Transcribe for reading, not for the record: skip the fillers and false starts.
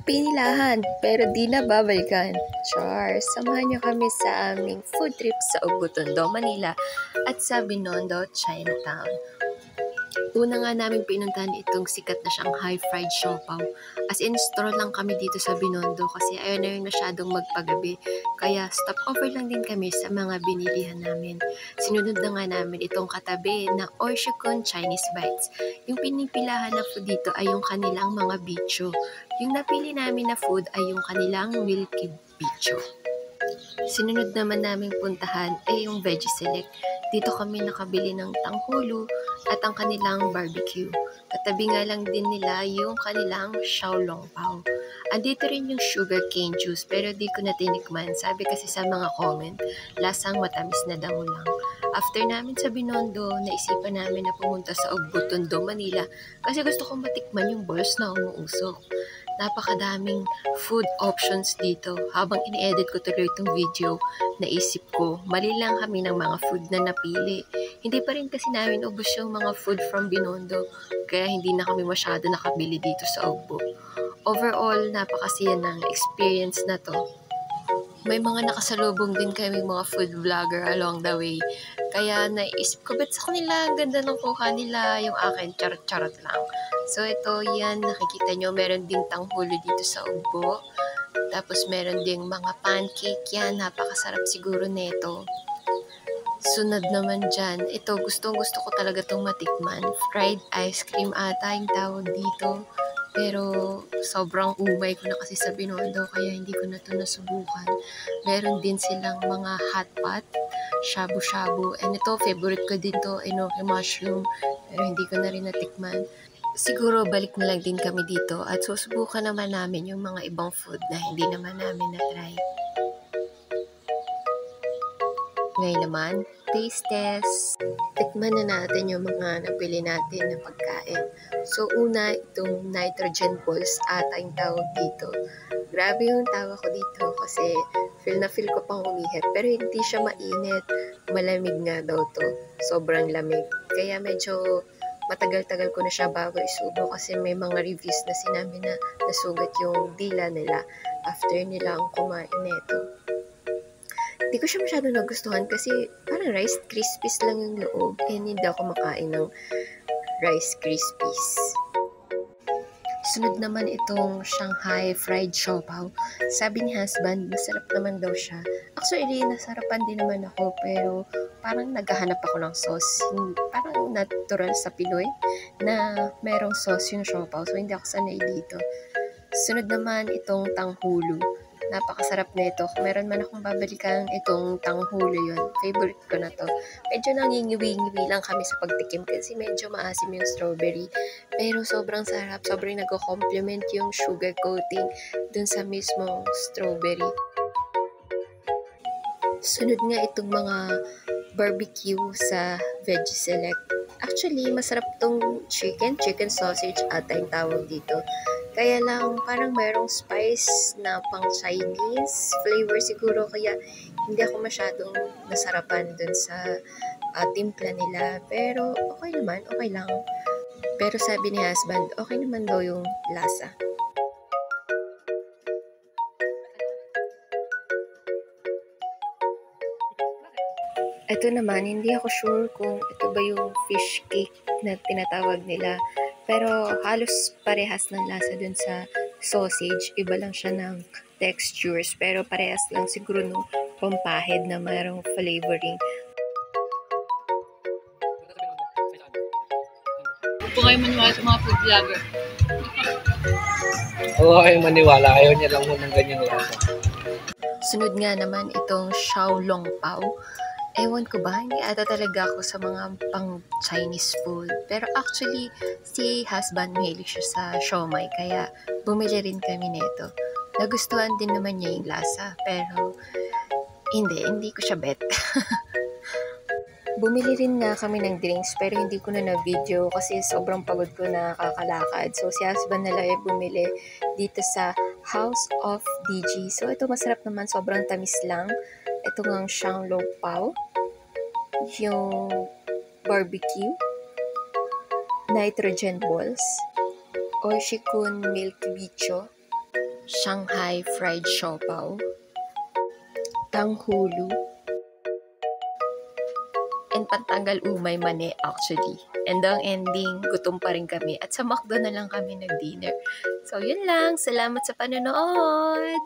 pinilahan pero di na babalikan. Char, samahan niyo kami sa aming food trip sa Ubutondo, Manila at sa Binondo, Chinatown. Una nga namin pinuntahan itong sikat na Shanghai fried siopaw. As in, stroll lang kami dito sa Binondo kasi ayaw na yun masyadong magpagabi. Kaya stop over lang din kami sa mga binilihan namin. Sinunod na nga namin itong katabi na Orshikon Chinese Bites. Yung pinipilahan na food dito ay yung kanilang mga bicho. Yung napili namin na food ay yung kanilang milky bicho. Sinunod naman naming puntahan ay yung Veggie Select. Dito kami nakabili ng tanghulo at ang kanilang barbecue. Katabi nga lang din nila yung kanilang xiaolongbao. Andito rin yung sugar cane juice pero di ko na tinikman. Sabi kasi sa mga comment, lasang matamis na daw lang. After namin sa Binondo, naisipan namin na pumunta sa Ubutondo, Manila kasi gusto kong matikman yung balls na umuusok. Napakadaming food options dito. Habang ini-edit ko tuloy itong video, naisip ko, mali lang kami ng mga food na napili. Hindi pa rin kasi namin ubos yung mga food from Binondo, kaya hindi na kami masyado nakabili dito sa Ugbo. Overall, napakasaya ng experience na to. May mga nakasalubong din kami mga food vlogger along the way. Kaya naisip ko, ba't sa kanila, ang ganda ng kuha nila, yung akin, charot-charot lang. So ito, yan, nakikita nyo, meron ding tanghulo dito sa Ugbo. Tapos meron ding mga pancake yan, napakasarap siguro nito. Sunod naman dyan, ito, gustong gusto ko talaga itong matikman. Fried ice cream ata yung tawag dito. Pero sobrang umay ko na kasi sa Binondo kaya hindi ko na ito nasubukan. Meron din silang mga hot pot, shabu-shabu. And ito, favorite ko din to, enoki mushroom. Pero hindi ko na rin natikman. Siguro balik na lang din kami dito at susubukan naman namin yung mga ibang food na hindi naman namin na-try. Ngayon naman, taste test. Tikman na natin yung mga nabili natin na pagkain. So, una, itong nitrogen balls ata yung tawag dito. Grabe yung tawa ko dito kasi feel na feel ko pang umihip. Pero hindi siya mainit. Malamig nga daw to. Sobrang lamig. Kaya medyo matagal-tagal ko na siya bago isubo kasi may mga reviews na sinabi na nasugat yung dila nila after nilang kumain nito. Hindi ko siya masyado nagustuhan kasi parang Rice Krispies lang yung loob. And hindi ako makain ng Rice Krispies. Sunod naman itong Shanghai fried siopaw. Sabi ni husband, masarap naman daw siya. Actually, nasarapan din naman ako pero parang naghahanap ako ng sauce. Parang natural sa Pinoy na merong sauce yung siopaw. So, hindi ako sanay dito. Sunod naman itong tanghulo. Napakasarap na ito. Kung meron man akong babalikan itong tanghulo yun. Favorite ko na to. Medyo nangingiwi-ngiwi lang kami sa pagtikim kasi medyo maasim yung strawberry. Pero sobrang sarap. Sobrang nag-complement yung sugar coating dun sa mismong strawberry. Sunod nga itong mga barbecue sa Veggie Select. Actually, masarap tong chicken sausage ata yung tawag dito. Kaya lang, parang mayroong spice na pang Chinese flavor siguro. Kaya hindi ako masyadong nasarapan dun sa timpla nila. Pero okay naman, okay lang. Pero sabi ni husband, okay naman daw yung lasa. Ito naman, hindi ako sure kung ito ba yung fish cake na tinatawag nila. Pero halos parehas ng lasa dun sa sausage. Iba lang siya ng textures. Pero parehas lang siguro nung pampahid na mayroong flavoring. Huwag po kayo maniwala sa mga food vlogger. Oo, kayo maniwala. Ayaw niya lang ng ganyang lasa. Sunod nga naman itong xiaolongbao. Ewan ko ba, hindi ata talaga ako sa mga pang Chinese food. Pero actually, si husband mahilig siya sa siomai, kaya bumili rin kami nito. Nagustuhan din naman niya yung lasa, pero hindi ko siya bet. Bumili rin nga kami ng drinks, pero hindi ko na na-video kasi sobrang pagod ko na kakalakad. So, si husband na lang bumili dito sa House of DG. So, ito masarap naman, sobrang tamis lang. Ito ngang xiaolongbao, yung barbecue, nitrogen balls, Orshikon milk bicho, Shanghai fried siopaw, tanghulu, and pantanggal umay mani actually. And ang ending, gutom pa rin kami. At sa McDo na lang kami nag-dinner. So, yun lang. Salamat sa panonood!